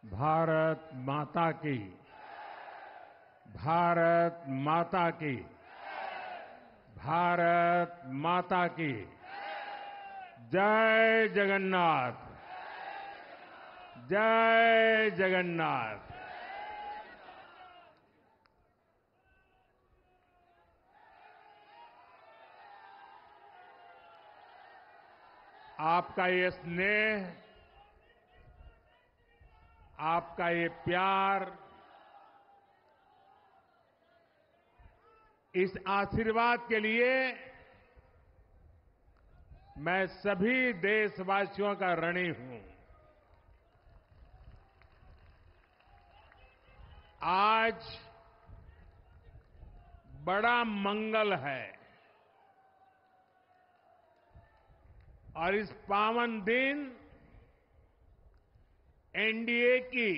भारत माता की। भारत माता की। भारत माता की। जय जगन्नाथ। जय जगन्नाथ। आपका ये स्नेह, आपका ये प्यार, इस आशीर्वाद के लिए मैं सभी देशवासियों का ऋणी हूं। आज बड़ा मंगल है और इस पावन दिन एनडीए की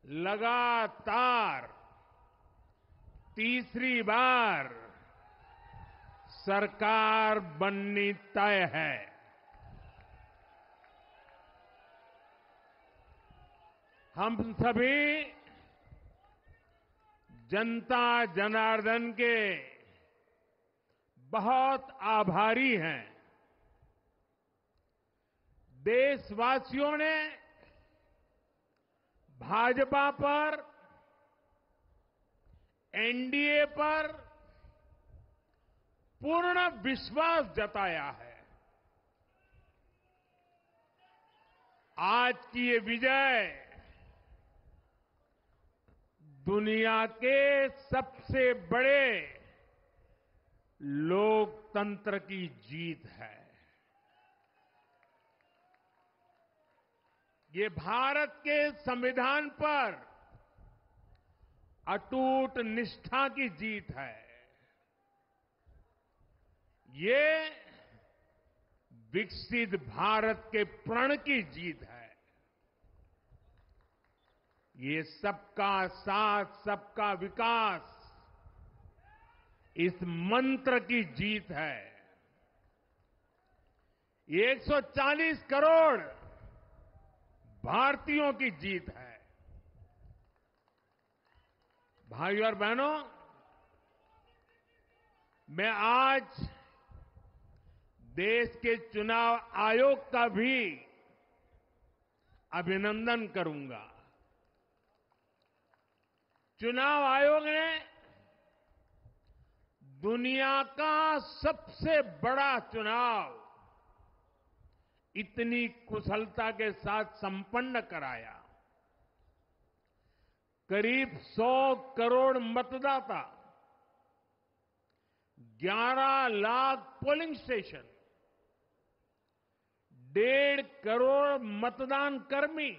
लगातार तीसरी बार सरकार बननी तय है। हम सभी जनता जनार्दन के बहुत आभारी हैं। देशवासियों ने भाजपा पर, एनडीए पर पूर्ण विश्वास जताया है। आज की ये विजय दुनिया के सबसे बड़े लोकतंत्र की जीत है। ये भारत के संविधान पर अटूट निष्ठा की जीत है। ये विकसित भारत के प्रण की जीत है। ये सबका साथ, सबका विकास, इस मंत्र की जीत है। ये 140 करोड़ भारतीयों की जीत है। भाइयों और बहनों, मैं आज देश के चुनाव आयोग का भी अभिनंदन करूंगा। चुनाव आयोग ने दुनिया का सबसे बड़ा चुनाव इतनी कुशलता के साथ संपन्न कराया। करीब 100 करोड़ मतदाता, 11 लाख पोलिंग स्टेशन, 1.5 करोड़ मतदान कर्मी,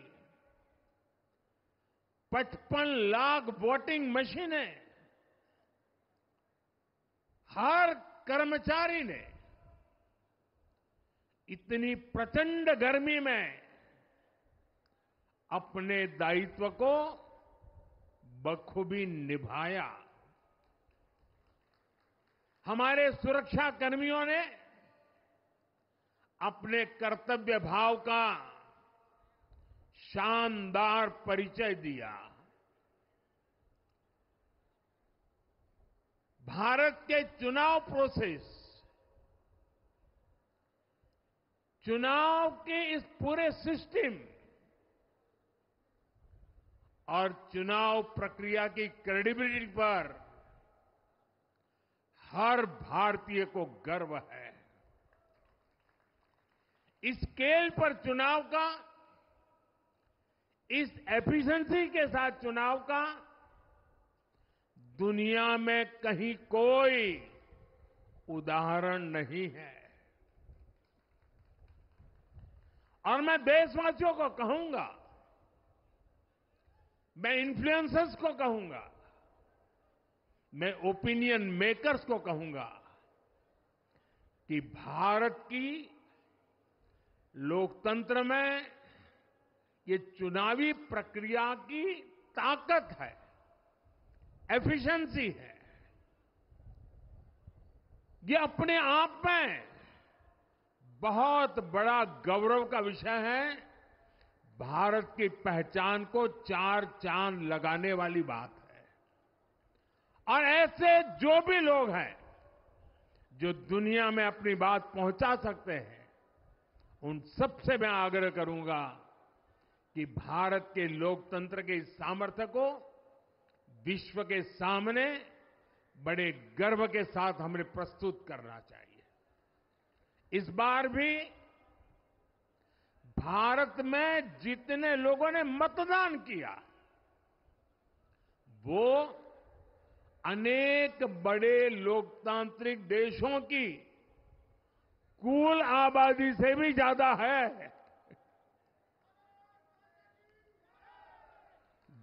55 लाख वोटिंग मशीनें, हर कर्मचारी ने इतनी प्रचंड गर्मी में अपने दायित्व को बखूबी निभाया। हमारे सुरक्षा कर्मियों ने अपने कर्तव्य भाव का शानदार परिचय दिया। भारत के चुनाव प्रोसेस, चुनाव के इस पूरे सिस्टम और चुनाव प्रक्रिया की क्रेडिबिलिटी पर हर भारतीय को गर्व है। इस स्केल पर चुनाव का, इस एफिशिएंसी के साथ चुनाव का दुनिया में कहीं कोई उदाहरण नहीं है। और मैं देशवासियों को कहूंगा, मैं इन्फ्लुएंसर्स को कहूंगा, मैं ओपिनियन मेकर्स को कहूंगा कि भारत की लोकतंत्र में ये चुनावी प्रक्रिया की ताकत है, एफिशिएंसी है। ये अपने आप में बहुत बड़ा गौरव का विषय है। भारत की पहचान को चार चांद लगाने वाली बात है। और ऐसे जो भी लोग हैं जो दुनिया में अपनी बात पहुंचा सकते हैं, उन सबसे मैं आग्रह करूंगा कि भारत के लोकतंत्र के इस सामर्थ्य को विश्व के सामने बड़े गर्व के साथ हमें प्रस्तुत करना चाहिए। इस बार भी भारत में जितने लोगों ने मतदान किया, वो अनेक बड़े लोकतांत्रिक देशों की कुल आबादी से भी ज्यादा है।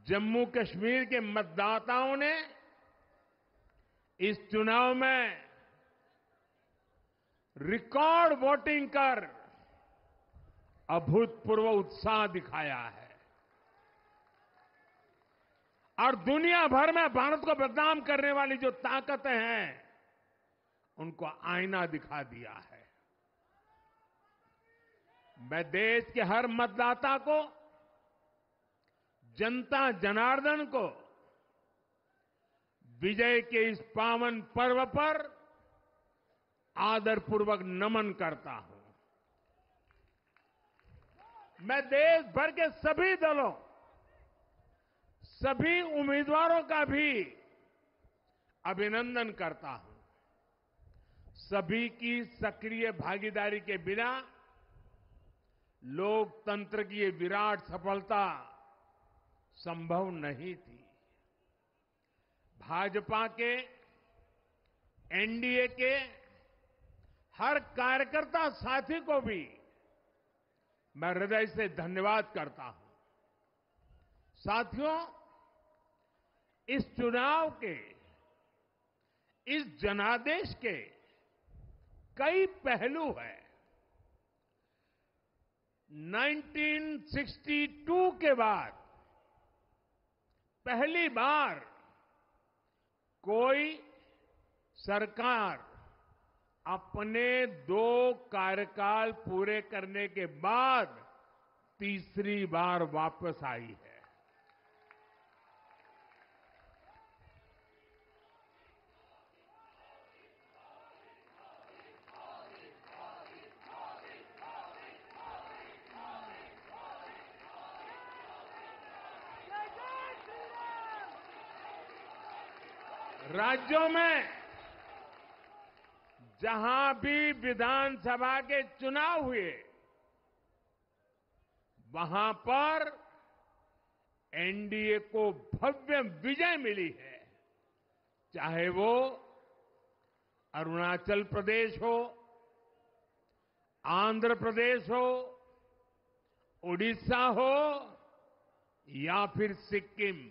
जम्मू कश्मीर के मतदाताओं ने इस चुनाव में रिकॉर्ड वोटिंग कर अभूतपूर्व उत्साह दिखाया है और दुनिया भर में भारत को बदनाम करने वाली जो ताकतें हैं, उनको आईना दिखा दिया है। मैं देश के हर मतदाता को, जनता जनार्दन को विजय के इस पावन पर्व पर आदरपूर्वक नमन करता हूं। मैं देश भर के सभी दलों, सभी उम्मीदवारों का भी अभिनंदन करता हूं। सभी की सक्रिय भागीदारी के बिना लोकतंत्र की ये विराट सफलता संभव नहीं थी। भाजपा के, एनडीए के हर कार्यकर्ता साथी को भी मैं हृदय से धन्यवाद करता हूं। साथियों, इस चुनाव के, इस जनादेश के कई पहलू हैं। 1962 के बाद पहली बार कोई सरकार अपने 2 कार्यकाल पूरे करने के बाद तीसरी बार वापस आई है। राज्यों में जहां भी विधानसभा के चुनाव हुए, वहां पर एनडीए को भव्य विजय मिली है। चाहे वो अरुणाचल प्रदेश हो, आंध्र प्रदेश हो, उड़ीसा हो या फिर सिक्किम।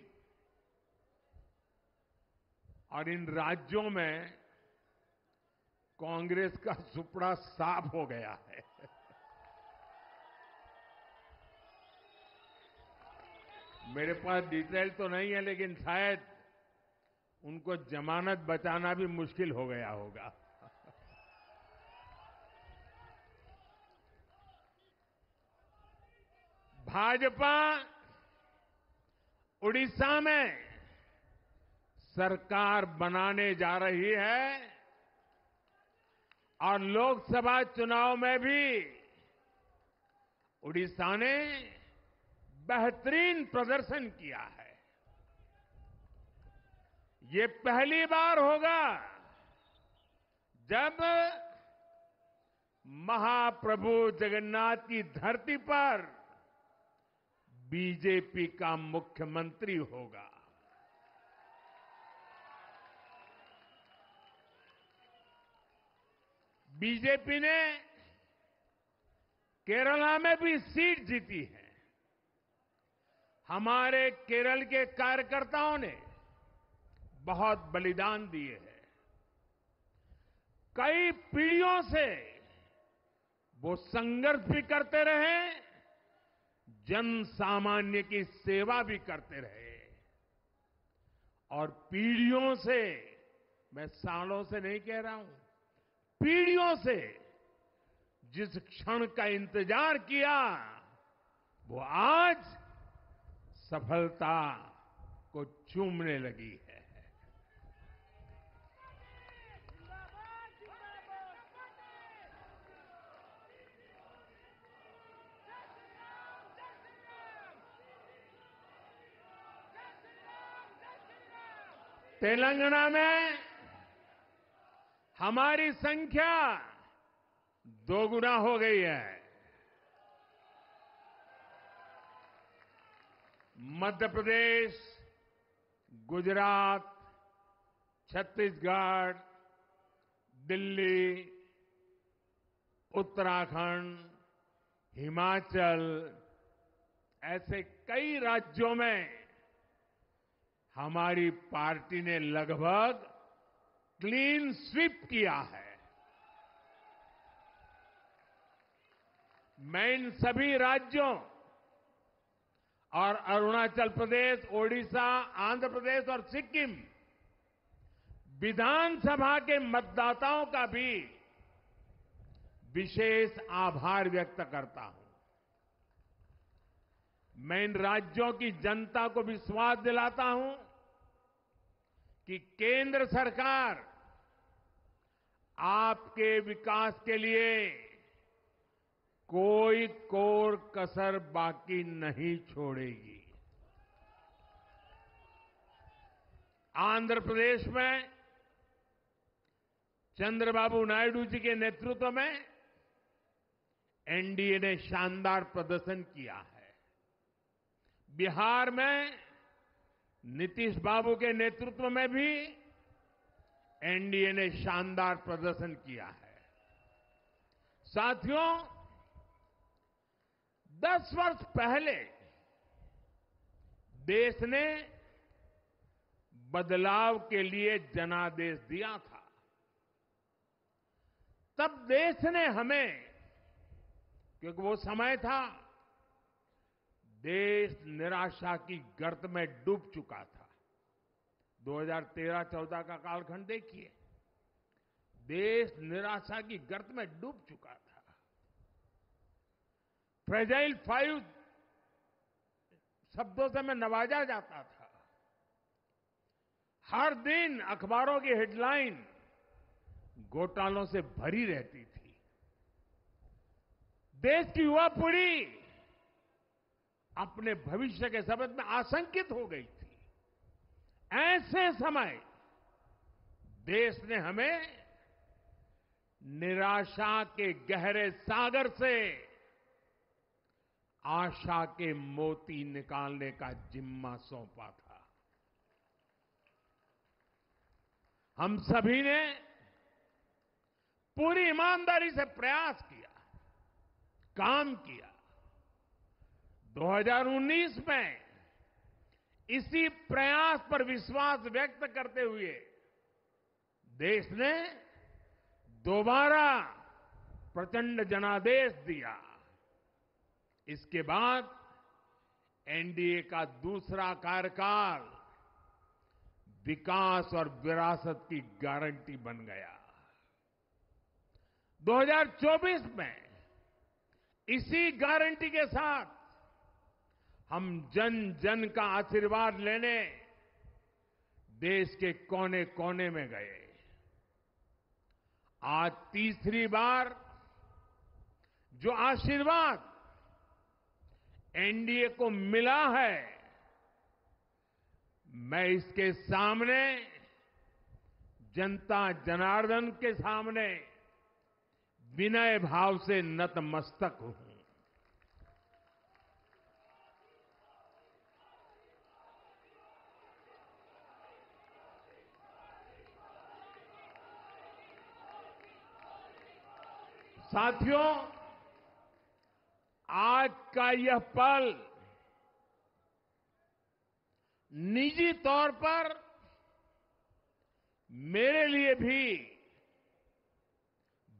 और इन राज्यों में कांग्रेस का सुपड़ा साफ हो गया है। मेरे पास डिटेल तो नहीं है, लेकिन शायद उनको जमानत बचाना भी मुश्किल हो गया होगा। भाजपा उड़ीसा में सरकार बनाने जा रही है और लोकसभा चुनाव में भी उड़ीसा ने बेहतरीन प्रदर्शन किया है। ये पहली बार होगा जब महाप्रभु जगन्नाथ की धरती पर बीजेपी का मुख्यमंत्री होगा। बीजेपी ने केरला में भी सीट जीती है। हमारे केरल के कार्यकर्ताओं ने बहुत बलिदान दिए हैं। कई पीढ़ियों से वो संघर्ष भी करते रहे, जन सामान्य की सेवा भी करते रहे। और पीढ़ियों से, मैं सालों से नहीं कह रहा हूं, पीढ़ियों से जिस क्षण का इंतजार किया, वो आज आज सफलता को चूमने लगी है। तेलंगाना में हमारी संख्या दोगुना हो गई है। मध्य प्रदेश, गुजरात, छत्तीसगढ़, दिल्ली, उत्तराखंड, हिमाचल ऐसे कई राज्यों में हमारी पार्टी ने लगभग क्लीन स्वीप किया है। मैं इन सभी राज्यों और अरुणाचल प्रदेश, ओडिशा, आंध्र प्रदेश और सिक्किम विधानसभा के मतदाताओं का भी विशेष आभार व्यक्त करता हूं। मैं इन राज्यों की जनता को विश्वास दिलाता हूं कि केंद्र सरकार आपके विकास के लिए कोई कोर कसर बाकी नहीं छोड़ेगी। आंध्र प्रदेश में चंद्रबाबू नायडू जी के नेतृत्व में एनडीए ने शानदार प्रदर्शन किया है। बिहार में नीतीश बाबू के नेतृत्व में भी एनडीए ने शानदार प्रदर्शन किया है। साथियों, 10 वर्ष पहले देश ने बदलाव के लिए जनादेश दिया था। तब देश ने हमें, क्योंकि वो समय था देश निराशा की गर्त में डूब चुका था। 2013-14 का कालखंड देखिए, देश निराशा की गर्त में डूब चुका था। फ्रेजाइल 5 शब्दों से मैं नवाजा जाता था। हर दिन अखबारों की हेडलाइन घोटालों से भरी रहती थी। देश की युवा पीढ़ी अपने भविष्य के संबंध में आशंकित हो गई थी। ऐसे समय देश ने हमें निराशा के गहरे सागर से आशा के मोती निकालने का जिम्मा सौंपा था। हम सभी ने पूरी ईमानदारी से प्रयास किया, काम किया। 2019 में इसी प्रयास पर विश्वास व्यक्त करते हुए देश ने दोबारा प्रचंड जनादेश दिया। इसके बाद एनडीए का दूसरा कार्यकाल विकास और विरासत की गारंटी बन गया। 2024 में इसी गारंटी के साथ हम जन जन का आशीर्वाद लेने देश के कोने कोने में गए। आज तीसरी बार जो आशीर्वाद एनडीए को मिला है, मैं इसके सामने, जनता जनार्दन के सामने विनय भाव से नतमस्तक हूं। साथियों, आज का यह पल निजी तौर पर मेरे लिए भी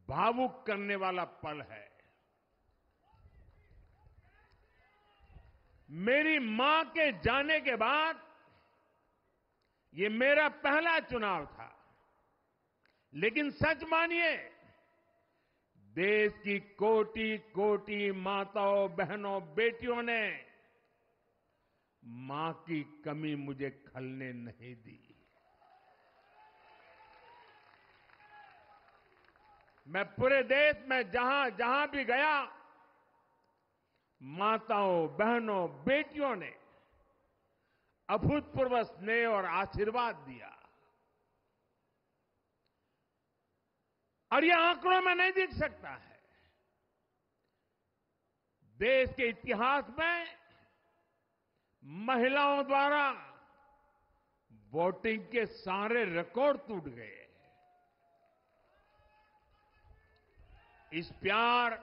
भावुक करने वाला पल है। मेरी मां के जाने के बाद ये मेरा पहला चुनाव था, लेकिन सच मानिए, देश की कोटि कोटि माताओं, बहनों, बेटियों ने मां की कमी मुझे खलने नहीं दी। मैं पूरे देश में जहां जहां भी गया, माताओं, बहनों, बेटियों ने अभूतपूर्व स्नेह और आशीर्वाद दिया। और ये आंकड़ों में नहीं दिख सकता है। देश के इतिहास में महिलाओं द्वारा वोटिंग के सारे रिकॉर्ड टूट गए। इस प्यार,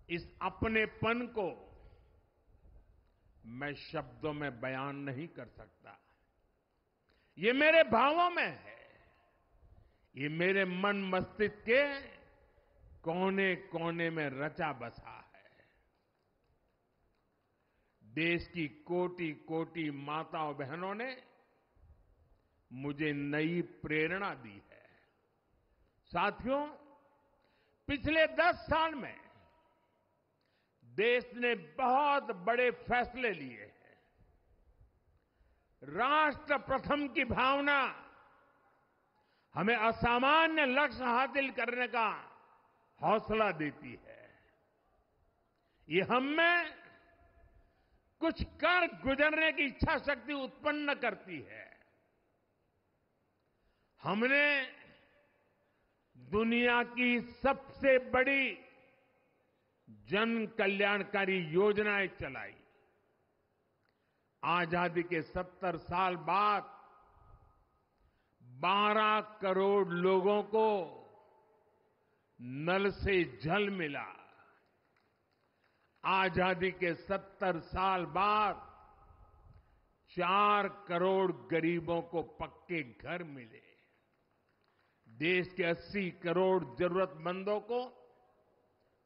इस अपनेपन को मैं शब्दों में बयान नहीं कर सकता। ये मेरे भावों में है। ये मेरे मन मस्तिष्क के कोने कोने में रचा बसा है। देश की कोटि कोटि माताओं बहनों ने मुझे नई प्रेरणा दी है। साथियों, पिछले 10 साल में देश ने बहुत बड़े फैसले लिए हैं। राष्ट्र प्रथम की भावना हमें असामान्य लक्ष्य हासिल करने का हौसला देती है। ये हम में कुछ कर गुजरने की इच्छा शक्ति उत्पन्न करती है। हमने दुनिया की सबसे बड़ी जन कल्याणकारी योजनाएं चलाई। आजादी के 70 साल बाद 12 करोड़ लोगों को नल से जल मिला। आजादी के 70 साल बाद 4 करोड़ गरीबों को पक्के घर मिले। देश के 80 करोड़ जरूरतमंदों को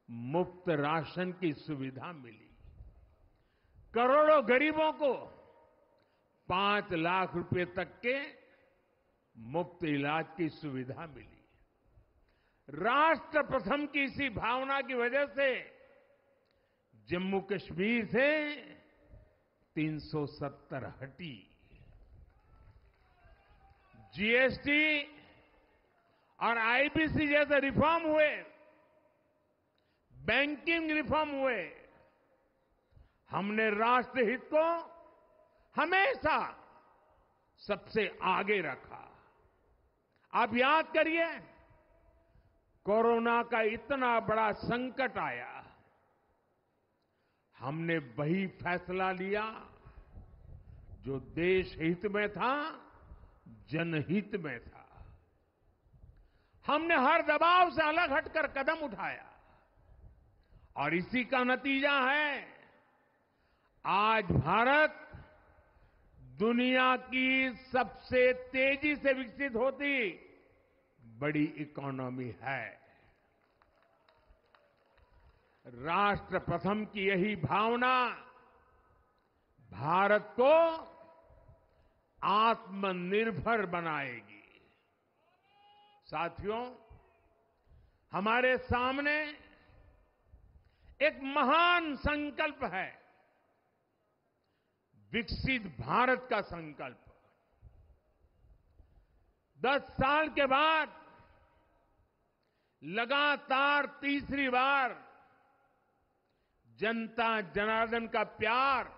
मुफ्त राशन की सुविधा मिली। करोड़ों गरीबों को 5 लाख रुपए तक के मुफ्त इलाज की सुविधा मिली। राष्ट्र प्रथम की इसी भावना की वजह से जम्मू कश्मीर से 370 हटी। जीएसटी और आईबीसी जैसे रिफॉर्म हुए, बैंकिंग रिफॉर्म हुए। हमने राष्ट्रहित को हमेशा सबसे आगे रखा। आप याद करिए, कोरोना का इतना बड़ा संकट आया, हमने वही फैसला लिया जो देश हित में था, जनहित में था। हमने हर दबाव से अलग हटकर कदम उठाया और इसी का नतीजा है आज भारत दुनिया की सबसे तेजी से विकसित होती बड़ी इकोनॉमी है। राष्ट्र प्रथम की यही भावना भारत को आत्मनिर्भर बनाएगी। साथियों, हमारे सामने एक महान संकल्प है, विकसित भारत का संकल्प। 10 साल के बाद लगातार तीसरी बार जनता जनार्दन का प्यार,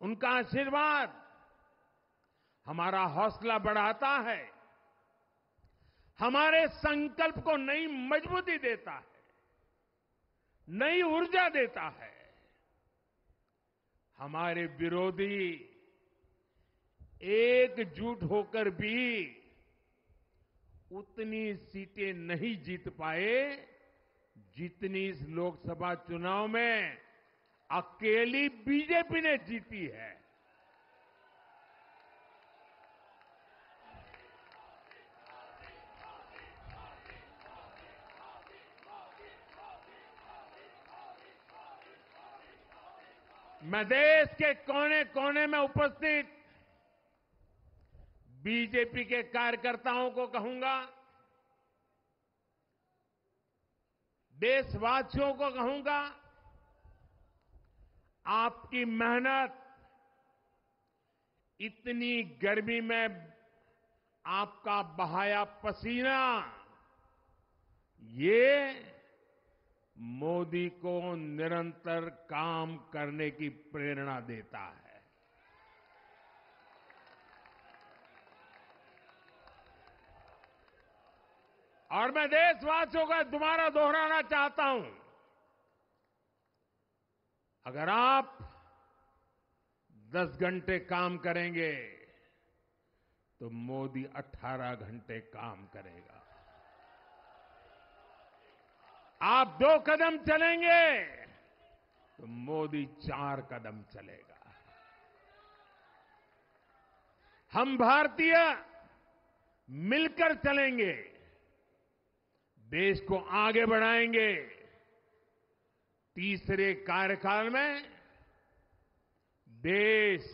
उनका आशीर्वाद हमारा हौसला बढ़ाता है, हमारे संकल्प को नई मजबूती देता है, नई ऊर्जा देता है। हमारे विरोधी एकजुट होकर भी उतनी सीटें नहीं जीत पाए जितनी इस लोकसभा चुनाव में अकेली बीजेपी ने जीती है। मैं देश के कोने कोने में उपस्थित बीजेपी के कार्यकर्ताओं को कहूंगा, देशवासियों को कहूंगा, आपकी मेहनत, इतनी गर्मी में आपका बहाया पसीना, ये मोदी को निरंतर काम करने की प्रेरणा देता है। और मैं देशवासियों का दोबारा दोहराना चाहता हूं, अगर आप 10 घंटे काम करेंगे तो मोदी 18 घंटे काम करेगा। आप 2 कदम चलेंगे तो मोदी 4 कदम चलेगा। हम भारतीय मिलकर चलेंगे, देश को आगे बढ़ाएंगे। तीसरे कार्यकाल में देश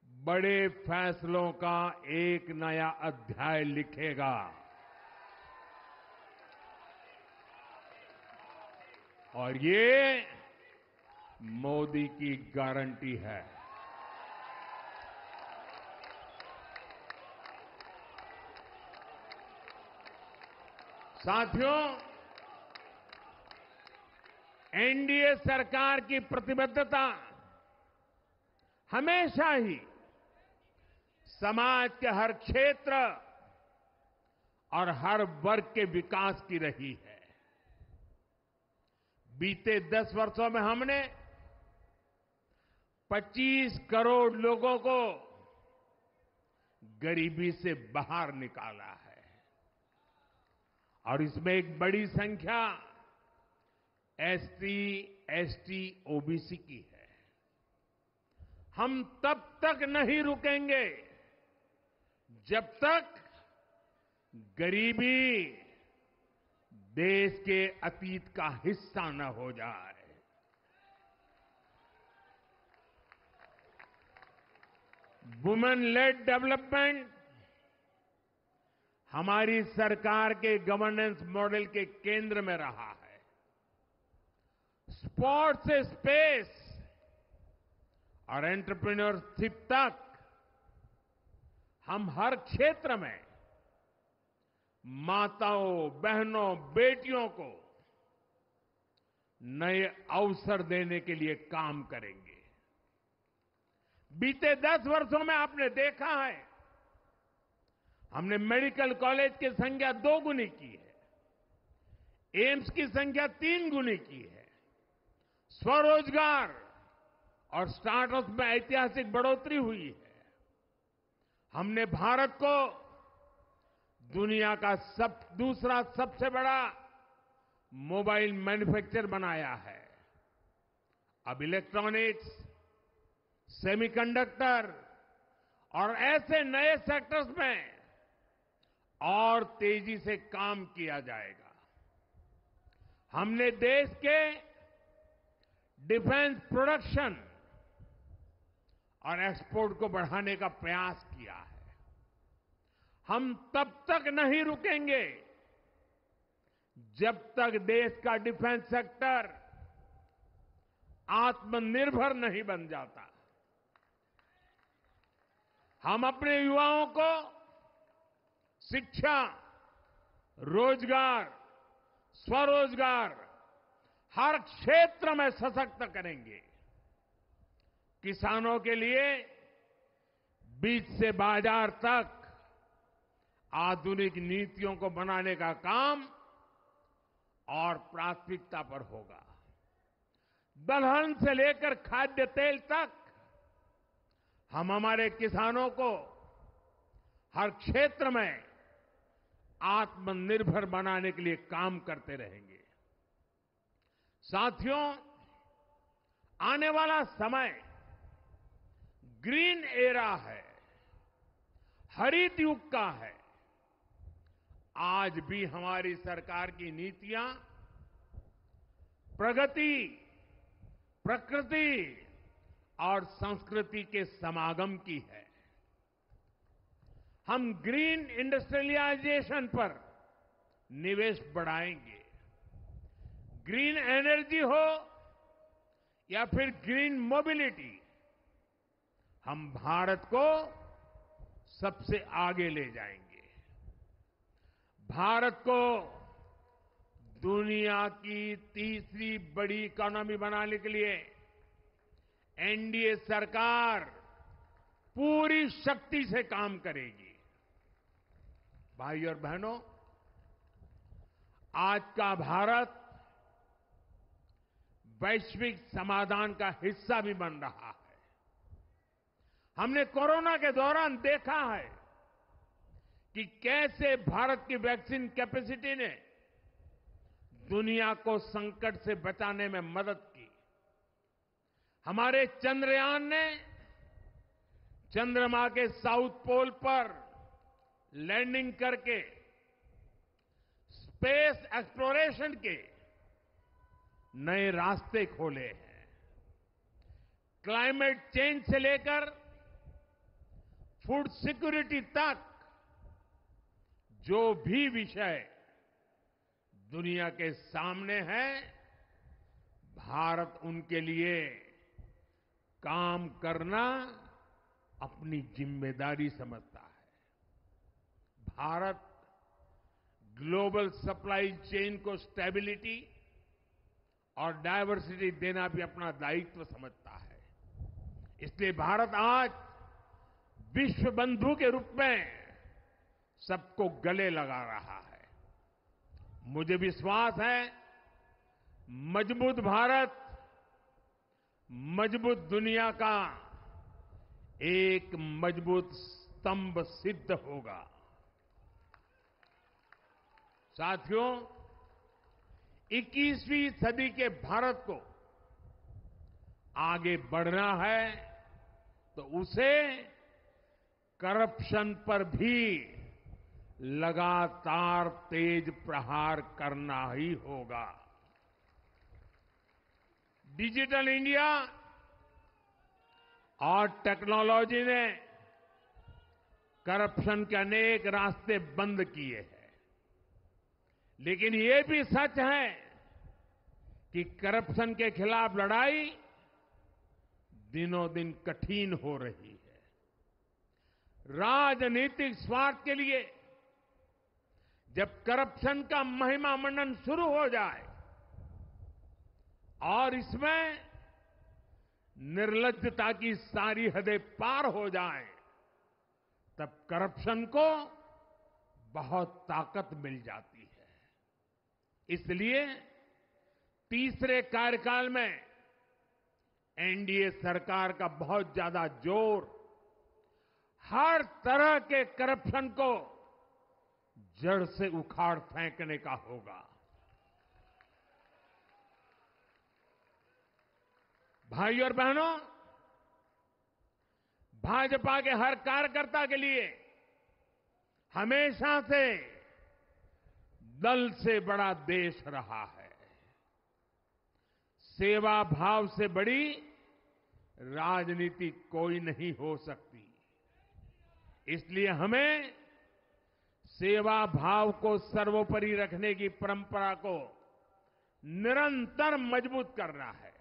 बड़े फैसलों का एक नया अध्याय लिखेगा। और ये मोदी की गारंटी है। साथियों, एनडीए सरकार की प्रतिबद्धता हमेशा ही समाज के हर क्षेत्र और हर वर्ग के विकास की रही है। बीते 10 वर्षों में हमने 25 करोड़ लोगों को गरीबी से बाहर निकाला है और इसमें एक बड़ी संख्या एसटी, एसटी, ओबीसी की है। हम तब तक नहीं रुकेंगे जब तक गरीबी देश के अतीत का हिस्सा न हो जाए। वुमेन लेड डेवलपमेंट हमारी सरकार के गवर्नेंस मॉडल के केंद्र में रहा है। स्पोर्ट्स से स्पेस और एंटरप्रेन्योरशिप तक हम हर क्षेत्र में माताओं, बहनों, बेटियों को नए अवसर देने के लिए काम करेंगे। बीते 10 वर्षों में आपने देखा है, हमने मेडिकल कॉलेज की संख्या 2 गुनी की है, एम्स की संख्या 3 गुनी की है, स्वरोजगार और स्टार्टअप में ऐतिहासिक बढ़ोतरी हुई है। हमने भारत को दुनिया का दूसरा सबसे बड़ा मोबाइल मैन्युफैक्चरर बनाया है। अब इलेक्ट्रॉनिक्स, सेमीकंडक्टर और ऐसे नए सेक्टर्स में और तेजी से काम किया जाएगा। हमने देश के डिफेंस प्रोडक्शन और एक्सपोर्ट को बढ़ाने का प्रयास किया है। हम तब तक नहीं रुकेंगे जब तक देश का डिफेंस सेक्टर आत्मनिर्भर नहीं बन जाता। हम अपने युवाओं को शिक्षा, रोजगार, स्वरोजगार हर क्षेत्र में सशक्त करेंगे। किसानों के लिए बीज से बाजार तक आधुनिक नीतियों को बनाने का काम और प्राथमिकता पर होगा। दलहन से लेकर खाद्य तेल तक हम हमारे किसानों को हर क्षेत्र में आत्मनिर्भर बनाने के लिए काम करते रहेंगे। साथियों, आने वाला समय ग्रीन एरा है, हरित युग का है। आज भी हमारी सरकार की नीतियां प्रगति, प्रकृति और संस्कृति के समागम की है। हम ग्रीन इंडस्ट्रियलाइजेशन पर निवेश बढ़ाएंगे। ग्रीन एनर्जी हो या फिर ग्रीन मोबिलिटी, हम भारत को सबसे आगे ले जाएंगे। भारत को दुनिया की तीसरी बड़ी इकोनॉमी बनाने के लिए एनडीए सरकार पूरी शक्ति से काम करेगी। भाई और बहनों, आज का भारत वैश्विक समाधान का हिस्सा भी बन रहा है। हमने कोरोना के दौरान देखा है कि कैसे भारत की वैक्सीन कैपेसिटी ने दुनिया को संकट से बचाने में मदद की। हमारे चंद्रयान ने चंद्रमा के साउथ पोल पर लैंडिंग करके स्पेस एक्सप्लोरेशन के नए रास्ते खोले हैं। क्लाइमेट चेंज से लेकर फूड सिक्योरिटी तक जो भी विषय दुनिया के सामने है, भारत उनके लिए काम करना अपनी जिम्मेदारी समझता है। भारत ग्लोबल सप्लाई चेन को स्टेबिलिटी और डायवर्सिटी देना भी अपना दायित्व समझता है। इसलिए भारत आज विश्व बंधु के रूप में सबको गले लगा रहा है। मुझे विश्वास है, मजबूत भारत मजबूत दुनिया का एक मजबूत स्तंभ सिद्ध होगा। साथियों, 21वीं सदी के भारत को आगे बढ़ना है तो उसे करप्शन पर भी लगातार तेज प्रहार करना ही होगा। डिजिटल इंडिया और टेक्नोलॉजी ने करप्शन के अनेक रास्ते बंद किए हैं, लेकिन ये भी सच है कि करप्शन के खिलाफ लड़ाई दिनों दिन कठिन हो रही है। राजनीतिक स्वार्थ के लिए जब करप्शन का महिमा मंडन शुरू हो जाए और इसमें निर्लज्जता की सारी हदें पार हो जाए, तब करप्शन को बहुत ताकत मिल जाती है। इसलिए तीसरे कार्यकाल में एनडीए सरकार का बहुत ज्यादा जोर हर तरह के करप्शन को जड़ से उखाड़ फेंकने का होगा। भाइयों और बहनों, भाजपा के हर कार्यकर्ता के लिए हमेशा से दल से बड़ा देश रहा है। सेवा भाव से बड़ी राजनीति कोई नहीं हो सकती। इसलिए हमें सेवा भाव को सर्वोपरि रखने की परंपरा को निरंतर मजबूत करना है।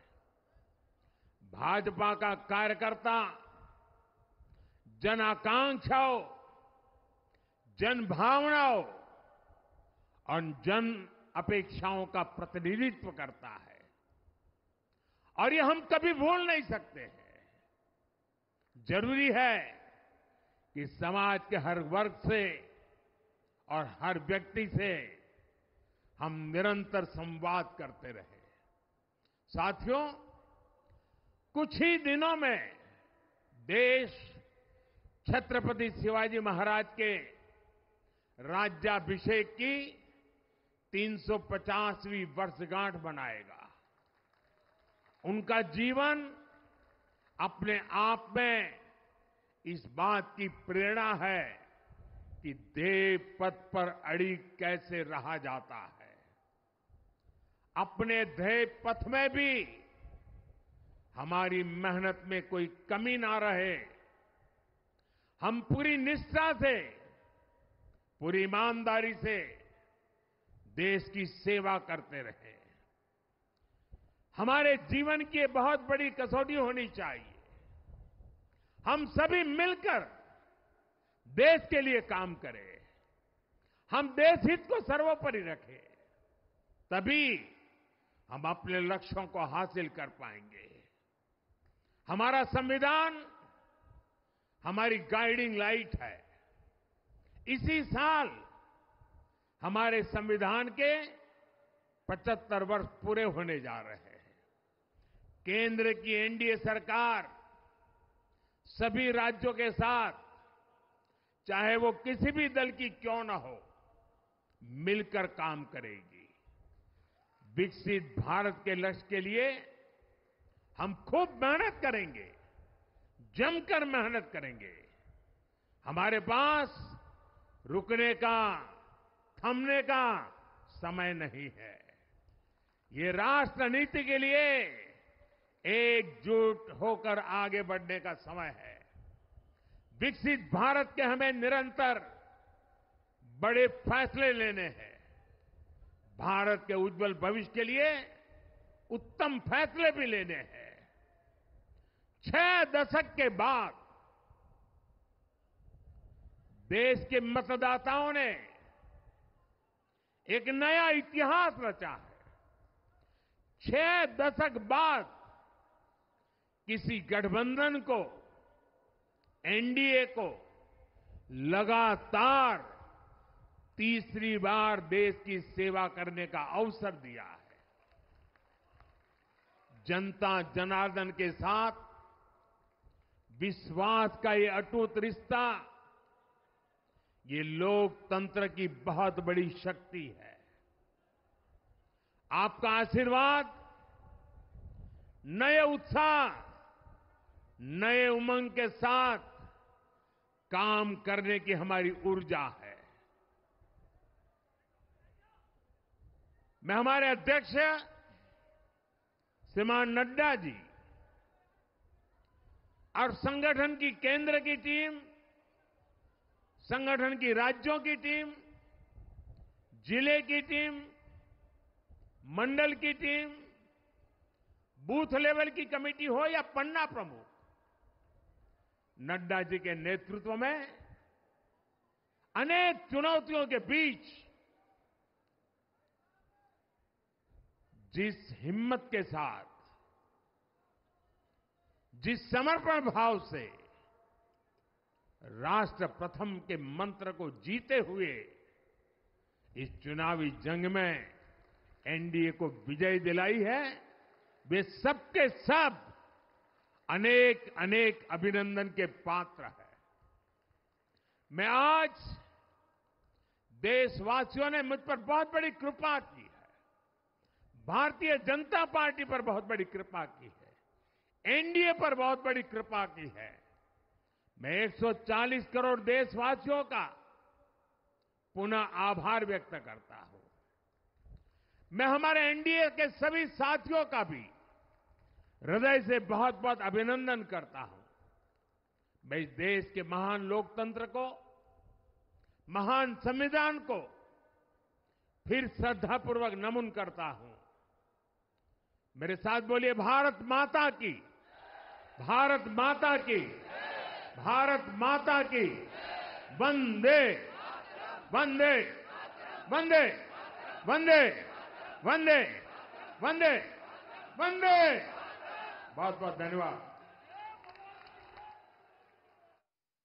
भाजपा का कार्यकर्ता जन आकांक्षाओं, जन भावनाओं और जन अपेक्षाओं का प्रतिनिधित्व करता है और ये हम कभी भूल नहीं सकते हैं। जरूरी है कि समाज के हर वर्ग से और हर व्यक्ति से हम निरंतर संवाद करते रहे। साथियों, कुछ ही दिनों में देश छत्रपति शिवाजी महाराज के राज्याभिषेक की 350वीं वर्षगांठ मनाएगा। उनका जीवन अपने आप में इस बात की प्रेरणा है कि ध्येय पथ पर अड़ी कैसे रहा जाता है। अपने ध्येय पथ में भी हमारी मेहनत में कोई कमी ना रहे। हम पूरी निष्ठा से, पूरी ईमानदारी से देश की सेवा करते रहे। हमारे जीवन की ये बहुत बड़ी कसौटी होनी चाहिए। हम सभी मिलकर देश के लिए काम करें, हम देश हित को सर्वोपरि रखें, तभी हम अपने लक्ष्यों को हासिल कर पाएंगे। हमारा संविधान हमारी गाइडिंग लाइट है। इसी साल हमारे संविधान के 75 वर्ष पूरे होने जा रहे हैं। केंद्र की एनडीए सरकार सभी राज्यों के साथ, चाहे वो किसी भी दल की क्यों न हो, मिलकर काम करेगी। विकसित भारत के लक्ष्य के लिए हम खूब मेहनत करेंगे, जमकर मेहनत करेंगे। हमारे पास रुकने का, थमने का समय नहीं है। ये राष्ट्र नीति के लिए एकजुट होकर आगे बढ़ने का समय है। विकसित भारत के हमें निरंतर बड़े फैसले लेने हैं। भारत के उज्जवल भविष्य के लिए उत्तम फैसले भी लेने हैं। 6 दशक के बाद देश के मतदाताओं ने एक नया इतिहास रचा है। 6 दशक बाद किसी गठबंधन को, एनडीए को लगातार तीसरी बार देश की सेवा करने का अवसर दिया है। जनता जनार्दन के साथ विश्वास का ये अटूट रिश्ता, ये लोकतंत्र की बहुत बड़ी शक्ति है। आपका आशीर्वाद नए उत्साह, नए उमंग के साथ काम करने की हमारी ऊर्जा है। मैं हमारे अध्यक्ष श्रीमान नड्डा जी और संगठन की केंद्र की टीम, संगठन की राज्यों की टीम, जिले की टीम, मंडल की टीम, बूथ लेवल की कमेटी हो या पन्ना प्रमुख, नड्डा जी के नेतृत्व में अनेक चुनौतियों के बीच जिस हिम्मत के साथ, जिस समर्पण भाव से राष्ट्र प्रथम के मंत्र को जीते हुए इस चुनावी जंग में एनडीए को विजय दिलाई है, वे सबके सब अनेक अनेक अभिनंदन के पात्र हैं। मैं आज देशवासियों ने मुझ पर बहुत बड़ी कृपा की है, भारतीय जनता पार्टी पर बहुत बड़ी कृपा की है, एनडीए पर बहुत बड़ी कृपा की है। मैं 140 करोड़ देशवासियों का पुनः आभार व्यक्त करता हूं। मैं हमारे एनडीए के सभी साथियों का भी हृदय से बहुत बहुत अभिनंदन करता हूं। मैं इस देश के महान लोकतंत्र को, महान संविधान को फिर श्रद्धापूर्वक नमन करता हूं। मेरे साथ बोलिए, भारत माता की, भारत माता की, भारत माता की, वंदे वंदे वंदे वंदे वंदे वंदे वंदे। बहुत बहुत धन्यवाद।